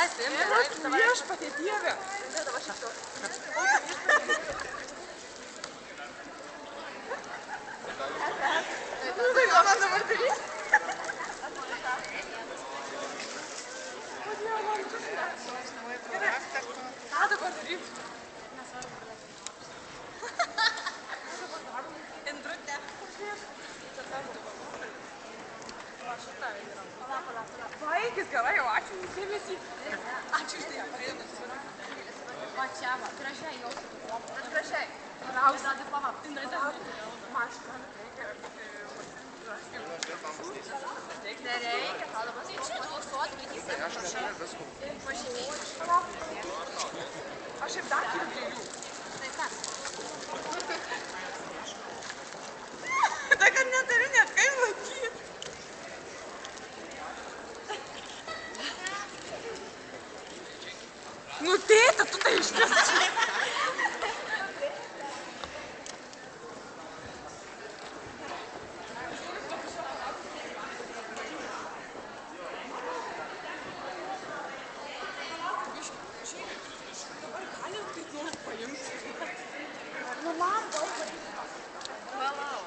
Viešpatie Dieve. Nu, tai ką man dabar darys? O Dieve, man gerai. Ką dabar darys? Indrutė. Vaikis, gerai, jau ačiū už dėmesį. Ačiū už tai. Va čia, va, gražiai jau. Gražiai. Rausia, tai palauk. Mašką. Nereikia, tau dabar. Tai čia duosuot, laikysi. Pažymėjai. Aš ir dar turiu gėlių. Tai kas? Tai kad neturiu net kaip laikyti. Nu, tėte, tu tai išvis.